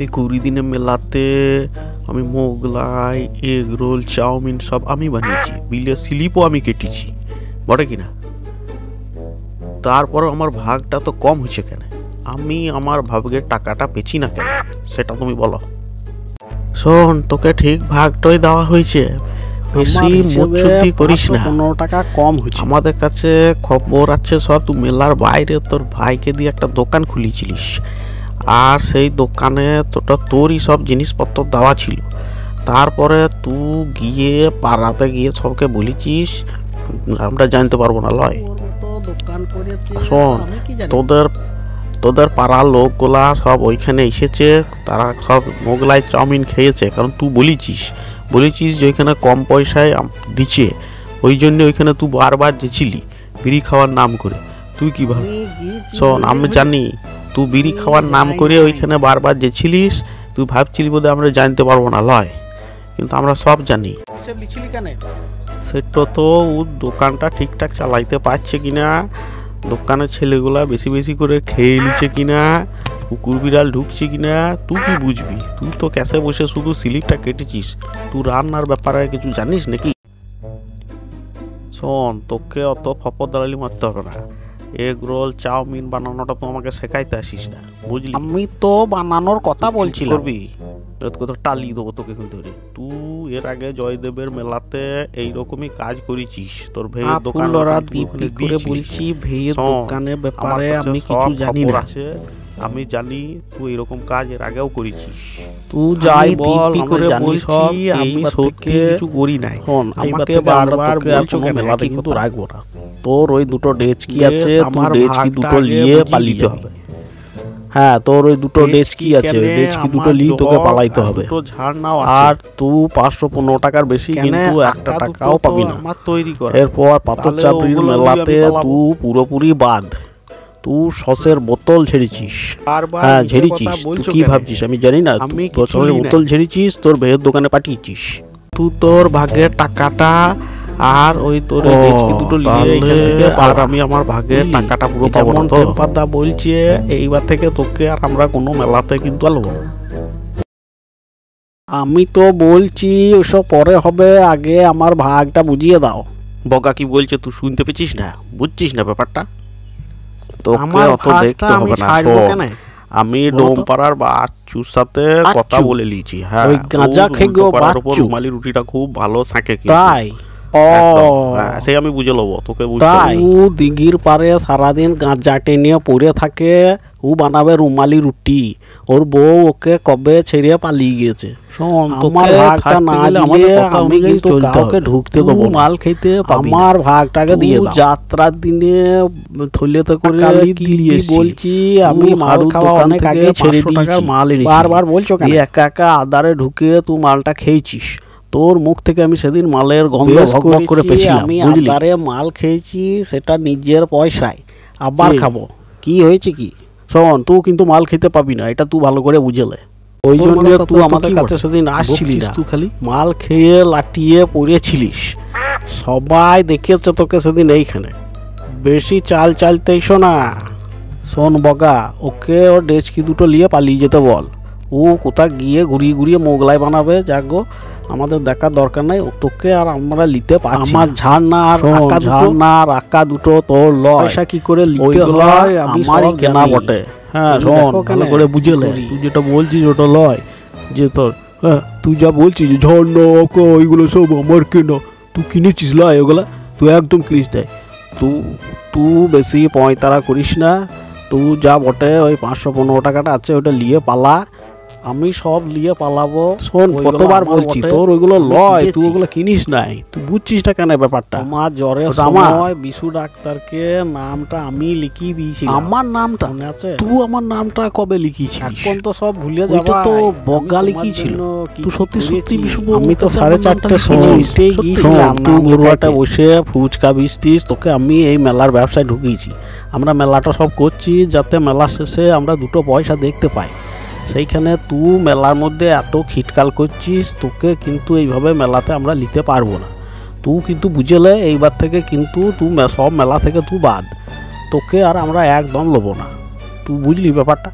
এই 20 দিনের মেলাতে আমি মোগলাই, এগ রোল, চাউমিন সব আমি বানিয়েছি, বিলের স্লিপও আমি কেটেছি, বটে কিনা? তারপর আমার ভাগটা তো কম হয়েছে কেন? আমি আমার ভাগের টাকাটা পেছি না কেন, সেটা তুমি বলো। শোন, তোকে ঠিক ভাগটাই দেওয়া হয়েছে, বেশি মুচুতি করিস না। 15 টাকা কম হয়েছে। আমাদের কাছে খবর আছে সব, তুই মেলার বাইরে তোর ভাইকে দিয়ে একটা দোকান খুলেছিলিস, আর সেই দোকানে তোরই সব জিনিসপত্র দেওয়া ছিল। তারপরে তুই গিয়ে পাড়াতে গিয়ে সবকে বলেছিস, আমরা জানতে পারবো না লয়। শোন, তোদের পাড়ার লোকগুলা সব ওইখানে এসেছে, তারা সব মোগলাই চাউমিন খেয়েছে, কারণ তুই বলেছিস যে ওইখানে কম পয়সায় দিচ্ছে, ওই জন্য ওইখানে তুই বারবার যেছিলি বিড়ি খাওয়ার নাম করে। তুই কি ভাব? শোন, আমি জানি তুই বিড়ি খাওয়ার নাম করে ওইখানে বারবার যেছিলিস, তুই ভাবছিলি বোধহয় আমরা জানতে পারবো না লয়, কিন্তু আমরা সব জানি। সেটা তো ও দোকানটা ঠিকঠাক চালাইতে পারছে কিনা, দোকানের ছেলেগুলা বেশি বেশি করে খেয়ে নিচ্ছে কিনা, কুকুর বিড়াল ঢুকছে কিনা, তুই কি বুঝবি? তুই তো ক্যাশে বসে শুধু স্লিপটা কেটেছিস, তুই রান্নার ব্যাপারে কিছু জানিস নাকি? শোন, তোকে অত ফপর দালালি মারতে হবে না, এগ রোল চাউমিন বানানোটা তো আমাকে শেখাইতে আসিস না, বুঝলি? আমি তো বানানোর কথা বলছিলাম। করবি টালি দেবো তোকে কিন্তু। তুই এর আগে জয়দেবের মেলাতে এইরকমই কাজ করেছিস, তোর ভেয়ের দোকান বলছি, ভেয়ের দোকানের ব্যাপারে আমি কিছু জানি না। আমি জানি তুই এরকম কাজ এর আগেও করেছিস। তুই যাই বল, করে বলছি আমি সত্যি কিছু করি নাই। আমাকে বারবার বলছো মেলাতে কিন্তু রাখবো না। তোর ওই দুটো ডেচকি আছে, তোর ডেচকি দুটো নিয়ে পালিতে হবে। হ্যাঁ, তোর ওই দুটো ডেচকি আছে, ডেচকি দুটো নিয়ে তোকে পালাইতে হবে। আর তুই 515 টাকার বেশি কিন্তু একটা টাকাও পাবি না। এরপর পাথর চাপড়ির মেলাতে তুই পুরোপুরি বাদ। তুই সসের বোতল ঝেড়েছিস। হ্যাঁ, ঝেড়েছিস। তুই কি ভাবছিস আমি জানি না? আমি সসের বোতল ঝেড়েছিস, তোর ভেয়ের দোকানে পাঠিয়েছিস। তুই তোর ভাগের টাকাটা আর ওই তোর ডেচকি দুটো নিয়ে এখান থেকে, আর আমি আমার ভাগের টাকাটা পুরো পাবো না। তোর পাতা বলছে এইবার থেকে তোকে আর আমরা কোনো মেলাতে কিন্তু আনবো না। আমি তো বলছি ওসব পরে হবে, আগে আমার ভাগটা বুঝিয়ে দাও। বগা কি বলছে তুই শুনতে পেছিস না? বুঝছিস না ব্যাপারটা? তোকে অত দেখতে হবে না। আমি ডোমপাড়ার বাচ্চুর সাথে কথা বলে লিয়েছি। হ্যাঁ, ওই গাঁজা খেগো বাচ্চু রুমালি রুটিটা খুব ভালো শাঁকে। তাই? সে আমি বুঝে লব তোকে। ও দিঘির পারে সারাদিন গাঁজা টেনে পড়ে থাকে, ও বানাবে রুমালি রুটি। ওর বউ ওকে কবে ছেড়ে পালিয়ে গেছে। আমার ভাগটা না দিলে আমি কিন্তু কাউকে ঢুকতে দেবো। মাল খেতে আমার ভাগটাকে দিয়ে দাও। যাত্রার দিনে থলিতে করে বলছি আমি মাল খাওয়া অনেক আগে ছেড়ে দিয়েছি। মাল বারবার বলছো কেন? একা একা আদারে ঢুকে তুই মালটা খেয়েছিস। তোর মুখ থেকে আমি সেদিন মালের গন্ধ ভক করে পেয়েছিলাম। আমি আদারে মাল খেয়েছি, সেটা নিজের পয়সায়, আবার খাবো। কি হয়েছে কি? শোন, তুই কিন্তু মাল খেতে পাবি না, এটা তুই ভালো করে বুঝলে। ওই জন্য তুই আমাদের কাছে সেদিন আসছিলিস, তুই খালি মাল খেয়ে লাটিয়ে পড়েছিলিস। সবাই দেখেছে তোকে সেদিন এইখানে। বেশি চাল চালতেইস না। শোন বগা, ওকে ওর ডেচকি দুটো নিয়ে পালিয়ে যেতে বল। ও কোথা গিয়ে ঘুরিয়ে ঘুরিয়ে মোগলাই বানাবে, যাগো আমাদের দেখার দরকার নাই। তোকে আর আমরা লিতে পারছি। আমার ঝাড়না আর আকা দুটো তোর পয়সা কি করে লিতে হয় আমারই কেনা বটে। হ্যাঁ শোন, ভালো করে বুঝলে, তুই যেটা বলছিস ওটা লয় যে তোর, হ্যাঁ তুই যা বলছিস যে ঝাড়না আকা ওইগুলো সব আমার কেনা, তুই কিনেছিস লয় ওগুলা? তুই একদম কিনিস নাই। তুই বেশি পয়তারা করিস না। তুই যা বটে ওই 515 টাকাটা আছে ওটা নিয়ে পালা। আমি সব নিয়ে পালাবো। শোন, কতবার বলছি তোর ওইগুলো লয়, তুই ওগুলো কিনিস নাই। তুই বুঝছিস না কেন ব্যাপারটা? আমার জ্বরের সময় বিশু ডাক্তারকে নামটা আমি লিখিয়ে দিয়েছি। আমার নামটা মনে আছে? তুই আমার নামটা কবে লিখিয়েছিস? এখন তো সব ভুলে যাবা। তো বগা লিখিয়েছিল। তুই সত্যি সত্যি বিশু? আমি তো 4:30টার সময় উঠেই গিয়েছিলাম। তুই গরুয়াটা বসে ফুচকা বিস্তিস, তোকে আমি এই মেলার ব্যবসায় ঢুকিয়েছি। আমরা মেলাটা সব করছি যাতে মেলা শেষে আমরা দুটো পয়সা দেখতে পাই। সেইখানে তুই মেলার মধ্যে এত খিটকাল করছিস, তোকে কিন্তু এইভাবে মেলাতে আমরা নিতে পারবো না। তুই কিন্তু বুঝলে এইবার থেকে কিন্তু তুই সব মেলা থেকে তুই বাদ। তোকে আর আমরা একদম নেবো না। তুই বুঝলি ব্যাপারটা?